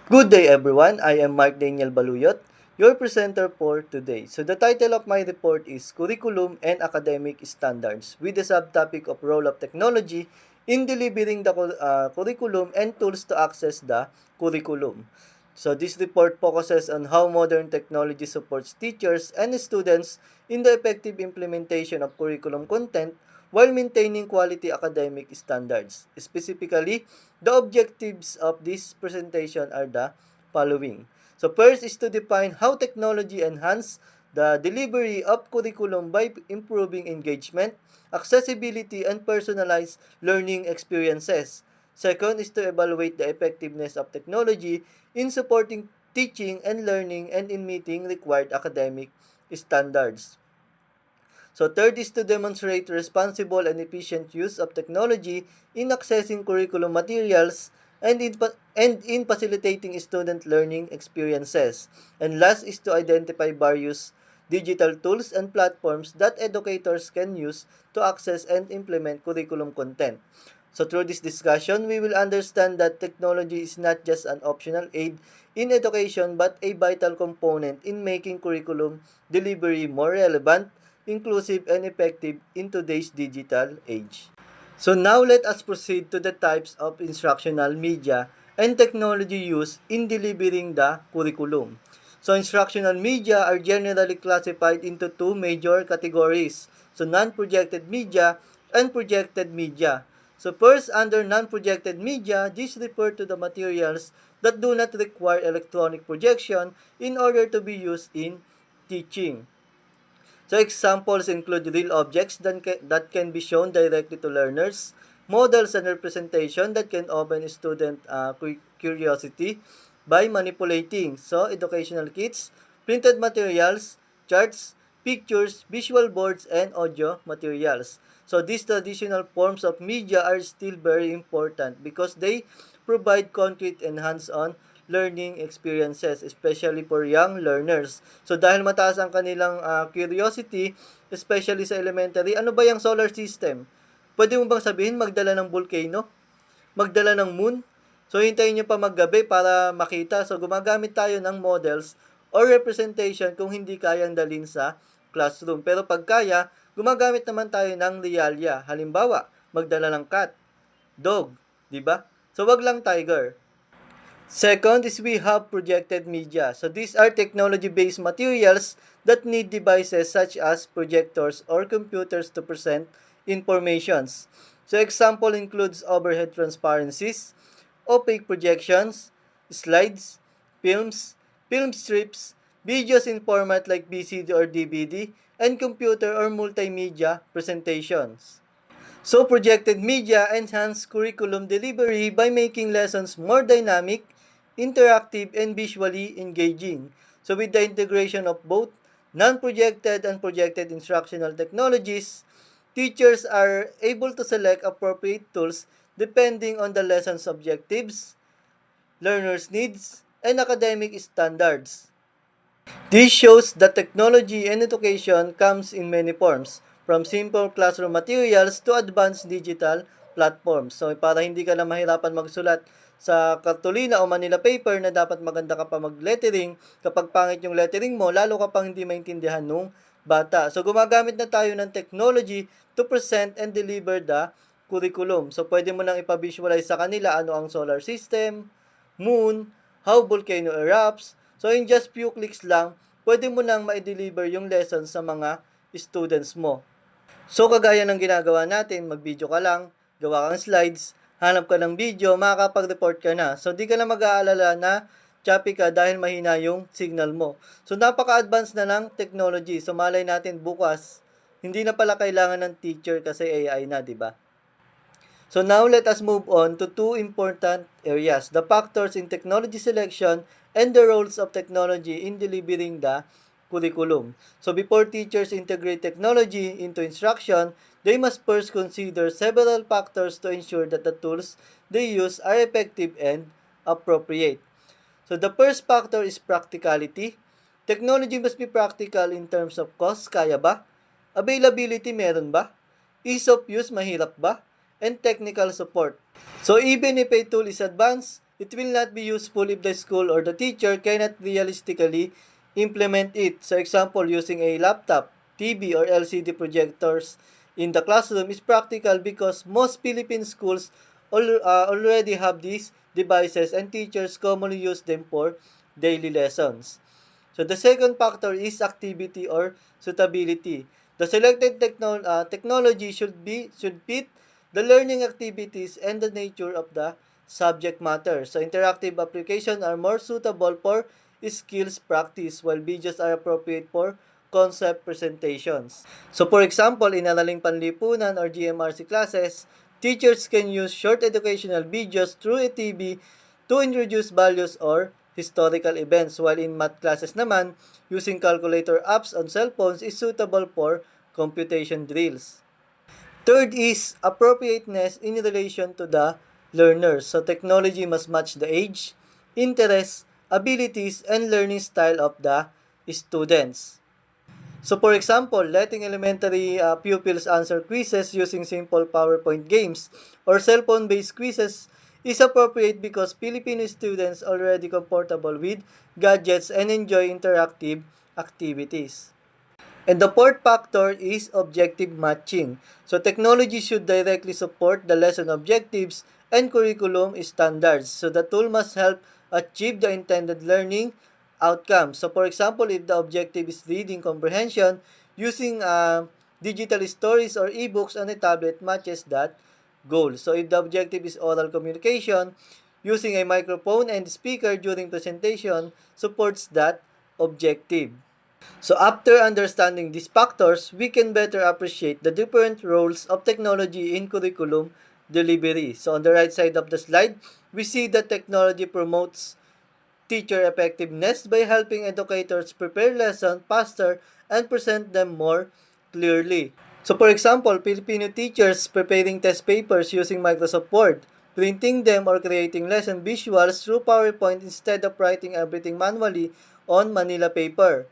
Good day everyone, I am Mark Daniel Baluyot, your presenter for today. So the title of my report is Curriculum and Academic Standards with the subtopic of role of technology in delivering the curriculum and tools to access the curriculum. So this report focuses on how modern technology supports teachers and students in the effective implementation of curriculum content while maintaining quality academic standards. Specifically, the objectives of this presentation are the following. So first is to define how technology enhance the delivery of curriculum by improving engagement, accessibility, and personalized learning experiences. Second is to evaluate the effectiveness of technology in supporting teaching and learning and in meeting required academic standards. So third is to demonstrate responsible and efficient use of technology in accessing curriculum materials and in facilitating student learning experiences. And last is to identify various digital tools and platforms that educators can use to access and implement curriculum content. So through this discussion, we will understand that technology is not just an optional aid in education but a vital component in making curriculum delivery more relevant, inclusive, and effective in today's digital age. So now let us proceed to the types of instructional media and technology used in delivering the curriculum. So instructional media are generally classified into two major categories. So non-projected media and projected media. So first, under non-projected media, these refer to the materials that do not require electronic projection in order to be used in teaching. So examples include real objects that can be shown directly to learners, models and representation that can open student curiosity by manipulating. So educational kits, printed materials, charts, pictures, visual boards, and audio materials. So these traditional forms of media are still very important because they provide concrete and hands-on learning experiences, especially for young learners. So dahil mataas ang kanilang curiosity, especially sa elementary, ano ba yung solar system? Pwede mo bang sabihin magdala ng volcano? Magdala ng moon? So hintayin nyo pa maggabi para makita. So gumagamit tayo ng models or representation kung hindi kayang dalhin sa classroom. Pero pag kaya, gumagamit naman tayo ng realia. Halimbawa, magdala ng cat, dog, di ba? So wag lang tiger. Second is we have projected media. So these are technology-based materials that need devices such as projectors or computers to present informations. So example includes overhead transparencies, opaque projections, slides, films, film strips, videos in format like VCD or DVD, and computer or multimedia presentations. So projected media enhance curriculum delivery by making lessons more dynamic, interactive, and visually engaging. So with the integration of both non-projected and projected instructional technologies, teachers are able to select appropriate tools depending on the lesson's objectives, learners' needs, and academic standards. This shows that technology in education comes in many forms, from simple classroom materials to advanced digital platforms. So, para hindi ka na mahirapan magsulat sa kartolina o Manila paper na dapat maganda ka pa mag-lettering, kapag pangit yung lettering mo, lalo ka pang hindi maintindihan nung bata. So, gumagamit na tayo ng technology to present and deliver the curriculum. So, pwede mo nang ipavisualize sa kanila ano ang solar system, moon, how volcano erupts. So, in just few clicks lang, pwede mo nang ma-deliver yung lesson sa mga students mo. So, kagaya ng ginagawa natin, mag-video ka lang, gawa kang slides, hanap ka ng video, makakapag-report ka na. So, di ka na mag-aalala na choppy ka dahil mahina yung signal mo. So, napaka-advanced na ng technology. So, malay natin bukas, hindi na pala kailangan ng teacher kasi AI na, di ba? So now let us move on to two important areas, the factors in technology selection and the roles of technology in delivering the curriculum. So before teachers integrate technology into instruction, they must first consider several factors to ensure that the tools they use are effective and appropriate. So the first factor is practicality. Technology must be practical in terms of cost, kaya ba? Availability, meron ba? Ease of use, mahirap ba? And technical support. So even if a tool is advanced, it will not be useful if the school or the teacher cannot realistically implement it. So example, using a laptop, TV, or LCD projectors in the classroom is practical because most Philippine schools already have these devices and teachers commonly use them for daily lessons. So the second factor is activity or suitability. The selected technology should fit the learning activities and the nature of the subject matter. So interactive applications are more suitable for skills practice while videos are appropriate for concept presentations. So for example, in Alaling Panlipunan or GMRC classes, teachers can use short educational videos through a TV to introduce values or historical events, while in math classes naman, using calculator apps on cell phones is suitable for computation drills. Third is appropriateness in relation to the learners. So technology must match the age, interests, abilities, and learning style of the students. So for example, letting elementary pupils answer quizzes using simple PowerPoint games or cell phone-based quizzes is appropriate because Filipino students are already comfortable with gadgets and enjoy interactive activities. And the fourth factor is objective matching. So technology should directly support the lesson objectives and curriculum standards. So the tool must help achieve the intended learning outcome. So for example, if the objective is reading comprehension, using digital stories or ebooks on a tablet matches that goal. So if the objective is oral communication, using a microphone and speaker during presentation supports that objective. So after understanding these factors, we can better appreciate the different roles of technology in curriculum delivery. So on the right side of the slide, we see that technology promotes teacher effectiveness by helping educators prepare lessons faster and present them more clearly. So for example, Filipino teachers preparing test papers using Microsoft Word, printing them or creating lesson visuals through PowerPoint instead of writing everything manually on Manila paper.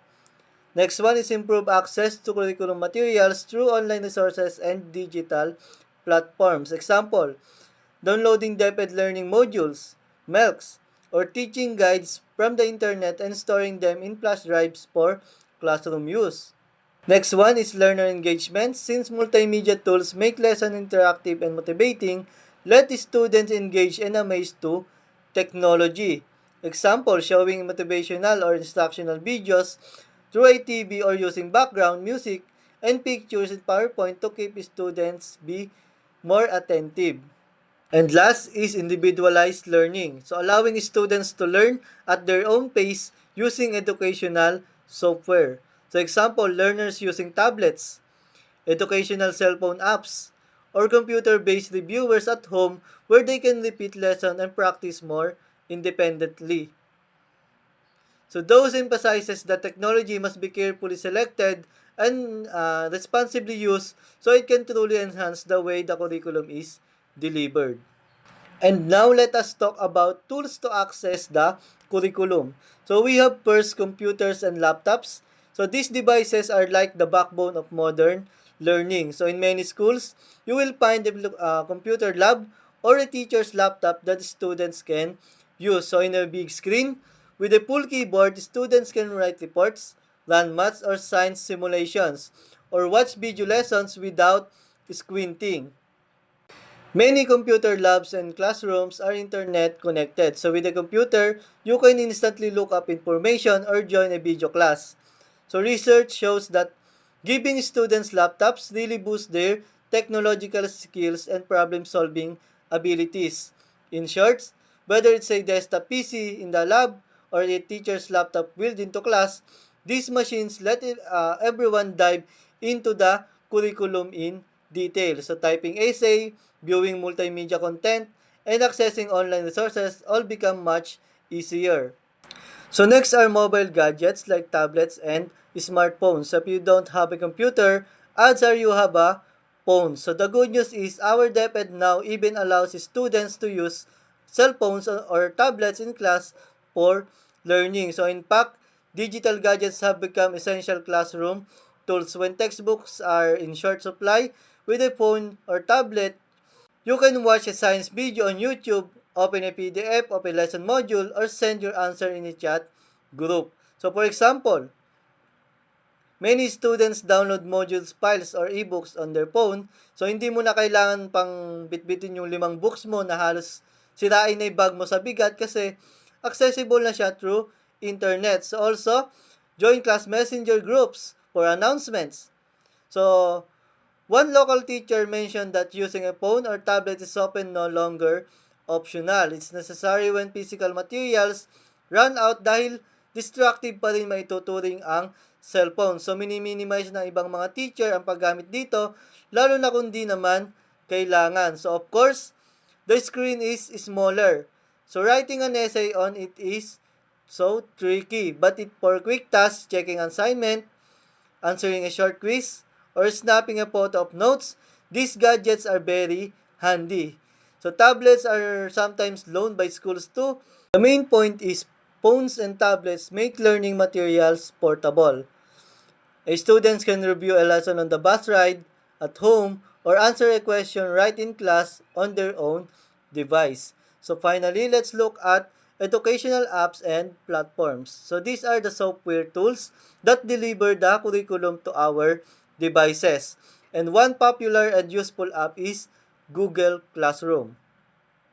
Next one is improve access to curriculum materials through online resources and digital platforms. Example, downloading DepEd learning modules, MELCs, or teaching guides from the internet and storing them in flash drives for classroom use. Next one is learner engagement. Since multimedia tools make lesson interactive and motivating, let students engage and amazed to technology. Example, showing motivational or instructional videos through a TV or using background music and pictures in PowerPoint to keep students be more attentive. And last is individualized learning. So allowing students to learn at their own pace using educational software. So example, learners using tablets, educational cell phone apps, or computer-based reviewers at home where they can repeat lesson and practice more independently. So those emphasizes that technology must be carefully selected and responsibly used so it can truly enhance the way the curriculum is delivered. And now let us talk about tools to access the curriculum. So we have first computers and laptops. So these devices are like the backbone of modern learning. So in many schools, you will find a computer lab or a teacher's laptop that students can use. So in a big screen, with a full keyboard, students can write reports, run maths or science simulations, or watch video lessons without squinting. Many computer labs and classrooms are internet connected. So with a computer, you can instantly look up information or join a video class. So research shows that giving students laptops really boosts their technological skills and problem-solving abilities. In short, whether it's a desktop PC in the lab or a teacher's laptop built into class, these machines let everyone dive into the curriculum in detail. So typing essay, viewing multimedia content, and accessing online resources all become much easier. So next are mobile gadgets like tablets and smartphones. So if you don't have a computer, odds are you have a phone. So the good news is our DepEd now even allows students to use cell phones or tablets in class for learning. So in fact, digital gadgets have become essential classroom tools. When textbooks are in short supply, with a phone or tablet, you can watch a science video on YouTube open a PDF of a lesson module, or send your answer in a chat group. So for example, many students download modules, files, or ebooks on their phone. So hindi mo na kailangan pang bitbitin yung 5 books mo na halos sirain na yung bag mo sa bigat kasi accessible na siya through internet. So also, join class messenger groups for announcements. So, one local teacher mentioned that using a phone or tablet is often no longer optional. It's necessary when physical materials run out dahil destructive pa rin maituturing ang cellphone. So, minimize ng ibang mga teacher ang paggamit dito, lalo na kung di naman kailangan. So, of course, the screen is smaller. So, writing an essay on it is so tricky. But for quick tasks, checking assignment, answering a short quiz, or snapping a photo of notes, these gadgets are very handy. So tablets are sometimes loaned by schools too. The main point is phones and tablets make learning materials portable. A students can review a lesson on the bus ride, at home, or answer a question right in class on their own device. So finally, let's look at educational apps and platforms. So these are the software tools that deliver the curriculum to our devices. And one popular and useful app is Google Classroom.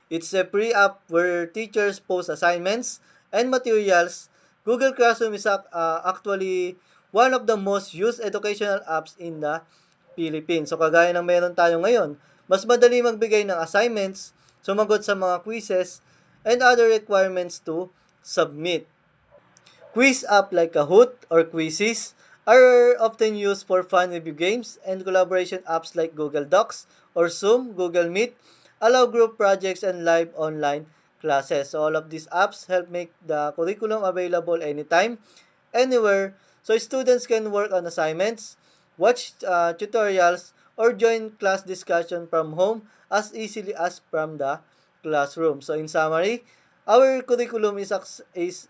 It's a free app where teachers post assignments and materials. Google Classroom is actually one of the most used educational apps in the Philippines. So kagaya ng meron tayo ngayon, mas madali magbigay ng assignments, sumagot sa mga quizzes, and other requirements to submit. Quiz app like Kahoot or Quizzes are often used for fun review games, and collaboration apps like Google Docs or Zoom, Google Meet allow group projects and live online classes. So all of these apps help make the curriculum available anytime, anywhere, so students can work on assignments, watch tutorials, or join class discussion from home as easily as from the classroom. So in summary, our curriculum is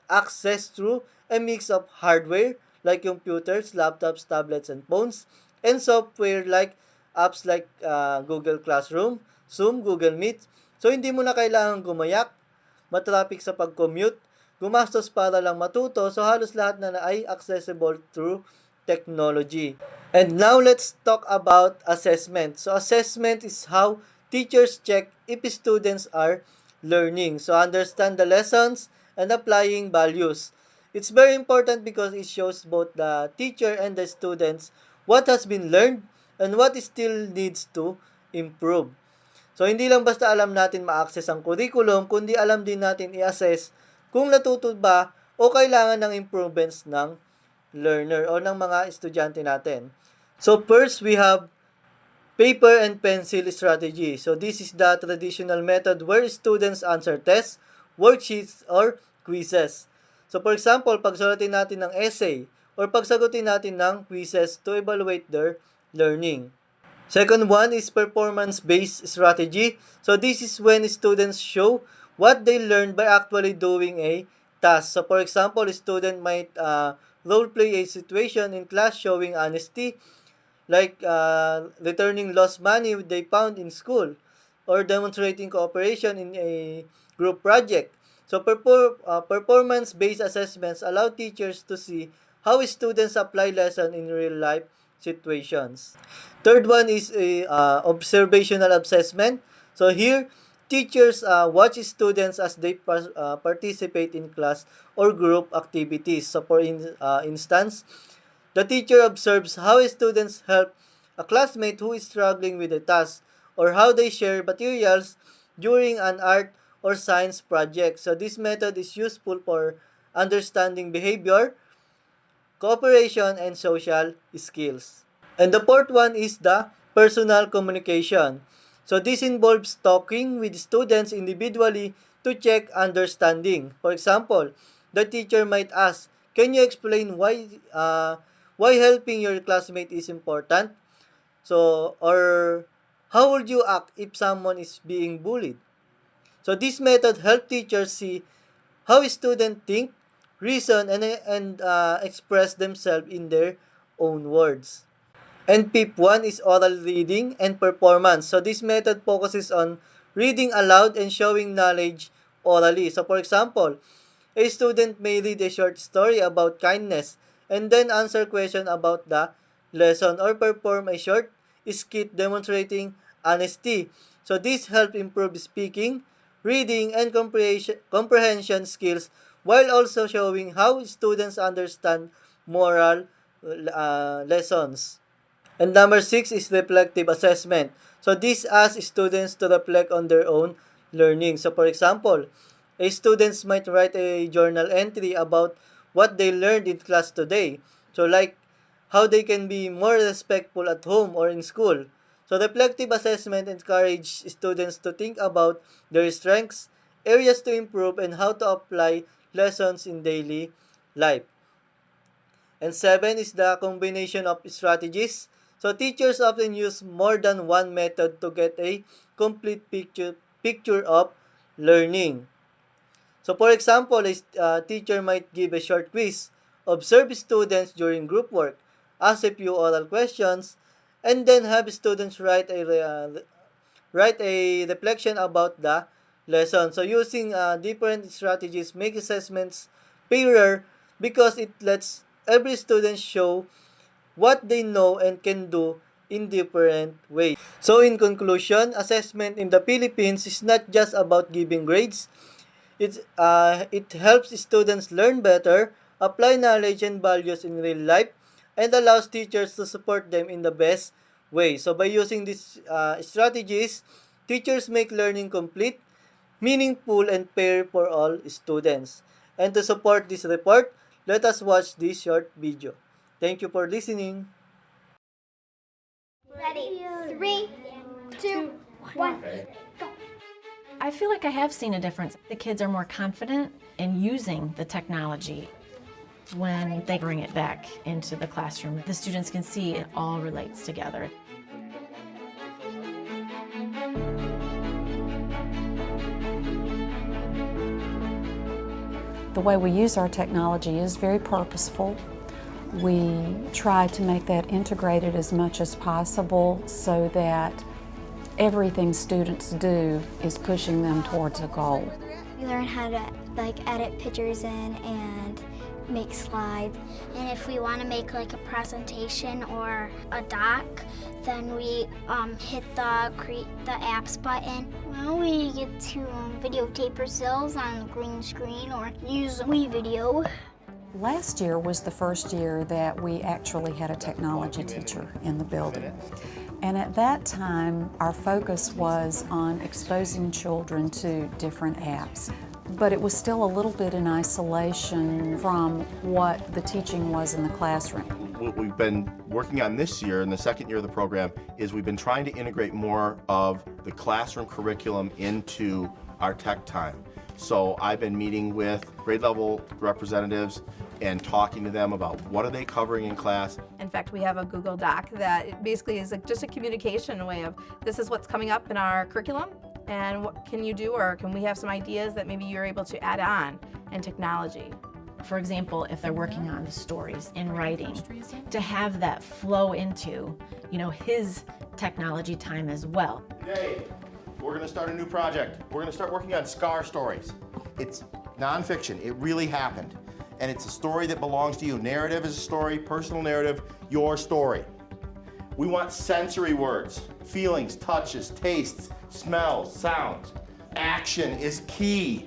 accessed through a mix of hardware like computers, laptops, tablets, and phones, and software like apps like Google Classroom, Zoom, Google Meet. So hindi mo na kailangan gumayak, matraffic sa pag-commute, gumastos para lang matuto. So halos lahat na ay accessible through technology. And now let's talk about assessment. So assessment is how teachers check if students are learning. So understand the lessons and applying values. It's very important because it shows both the teacher and the students what has been learned and what still needs to improve. So hindi lang basta alam natin ma-access ang curriculum, kundi alam din natin i-assess kung natuto ba o kailangan ng improvements ng learner o ng mga estudyante natin. So first, we have paper and pencil strategy. So this is the traditional method where students answer tests, worksheets, or quizzes. So for example, pagsulatin natin ng essay or pagsagutin natin ng quizzes to evaluate their learning. Second one is performance-based strategy. So this is when students show what they learned by actually doing a task. So for example, a student might role-play a situation in class showing honesty, like returning lost money they found in school, or demonstrating cooperation in a group project. So performance-based assessments allow teachers to see how students apply lesson in real-life situations. Third one is a observational assessment. So here, teachers watch students as they participate in class or group activities. So for instance, the teacher observes how students help a classmate who is struggling with a task, or how they share materials during an art or science project. So this method is useful for understanding behavior, cooperation, and social skills. And the fourth one is the personal communication. So this involves talking with students individually to check understanding. For example, the teacher might ask, "Can you explain why helping your classmate is important?" So, or how would you act if someone is being bullied? So this method helps teachers see how students think, reason, and express themselves in their own words. And fifth one is oral reading and performance. So this method focuses on reading aloud and showing knowledge orally. So for example, a student may read a short story about kindness and then answer question about the lesson or perform a short skit demonstrating honesty. So this helps improve speaking, reading, and comprehension skills while also showing how students understand moral lessons. And number 6 is reflective assessment. So this asks students to reflect on their own learning. So for example, a students might write a journal entry about what they learned in class today. So like how they can be more respectful at home or in school. So reflective assessment encourages students to think about their strengths, areas to improve, and how to apply lessons in daily life. And 7 is the combination of strategies. So teachers often use more than one method to get a complete picture of learning. So for example, a teacher might give a short quiz, observe students during group work, ask a few oral questions, and then have students write a reflection about the lesson. So using different strategies make assessments fairer because it lets every student show what they know and can do in different ways. So in conclusion, assessment in the Philippines is not just about giving grades. It helps students learn better, apply knowledge and values in real life, and allows teachers to support them in the best way. So by using these strategies, teachers make learning complete, meaningful, and fair for all students. And to support this report, let us watch this short video. Thank you for listening. Ready? 3, 2, 1. I feel like I have seen a difference. The kids are more confident in using the technology when they bring it back into the classroom. The students can see it all relates together. The way we use our technology is very purposeful. We try to make that integrated as much as possible so that everything students do is pushing them towards a goal. We learn how to edit pictures in and make slides. And if we want to make a presentation or a doc, then we hit the create the apps button. Well, we get to videotape ourselves on the green screen or use WeVideo. Last year was the first year that we actually had a technology teacher in the building. And at that time, our focus was on exposing children to different apps. But it was still a little bit in isolation from what the teaching was in the classroom. What we've been working on this year, in the second year of the program, is we've been trying to integrate more of the classroom curriculum into our tech time. So I've been meeting with grade level representatives and talking to them about what are they covering in class. In fact, we have a Google Doc that it basically is just a communication way of this is what's coming up in our curriculum and what can you do, or can we have some ideas that maybe you're able to add on in technology. For example, if they're working on stories in writing, to have that flow into, his technology time as well. Today, we're going to start a new project. We're going to start working on Scar Stories. It's nonfiction. It really happened. And it's a story that belongs to you. Narrative is a story, personal narrative, your story. We want sensory words, feelings, touches, tastes, smells, sounds. Action is key.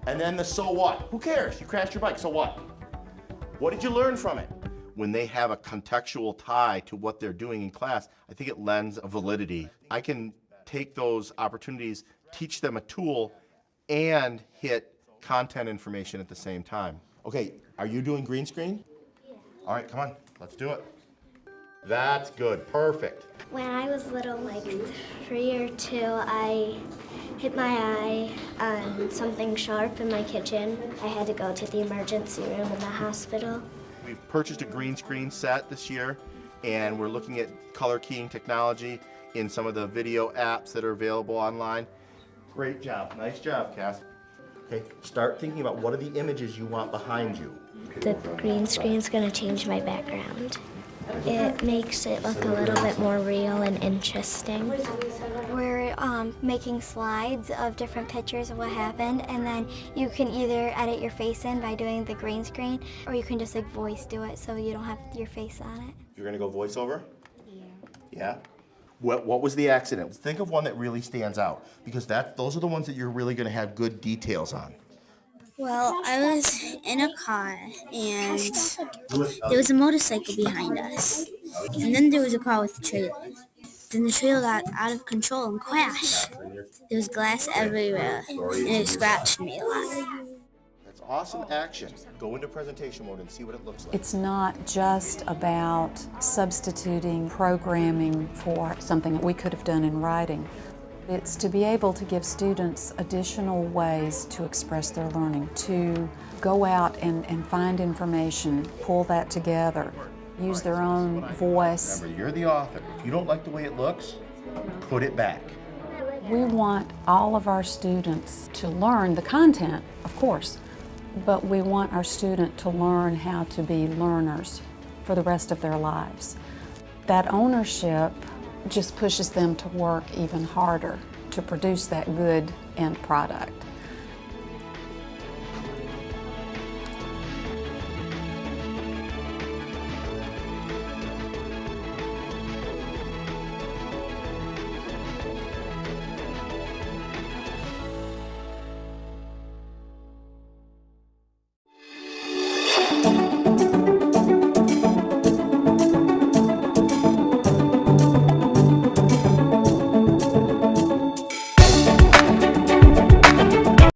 And then the so what? Who cares? You crashed your bike, so what? What did you learn from it? When they have a contextual tie to what they're doing in class, I think it lends a validity. I can take those opportunities, teach them a tool, and hit content information at the same time. Okay, are you doing green screen? Yeah. All right, come on, let's do it. That's good, perfect. When I was little, 3 or 2, I hit my eye on something sharp in my kitchen. I had to go to the emergency room in the hospital. We've purchased a green screen set this year, and we're looking at color keying technology in some of the video apps that are available online. Great job, nice job, Cass. Okay, start thinking about what are the images you want behind you. The green screen's gonna change my background. It makes it look a little bit more real and interesting. We're making slides of different pictures of what happened, and then you can either edit your face in by doing the green screen, or you can just like voice do it so you don't have your face on it. You're gonna go voiceover? Yeah? What was the accident? Think of one that really stands out, because those are the ones that you're really gonna have good details on. Well, I was in a car and there was a motorcycle behind us. And then there was a car with a trailer. Then the trailer got out of control and crashed. There was glass everywhere and it scratched me a lot. That's awesome action. Go into presentation mode and see what it looks like. It's not just about substituting programming for something that we could have done in writing. It's to be able to give students additional ways to express their learning, to go out and find information, pull that together, use their own voice. Remember, you're the author. If you don't like the way it looks, put it back. We want all of our students to learn the content, of course, but we want our student to learn how to be learners for the rest of their lives. That ownership just pushes them to work even harder to produce that good end product.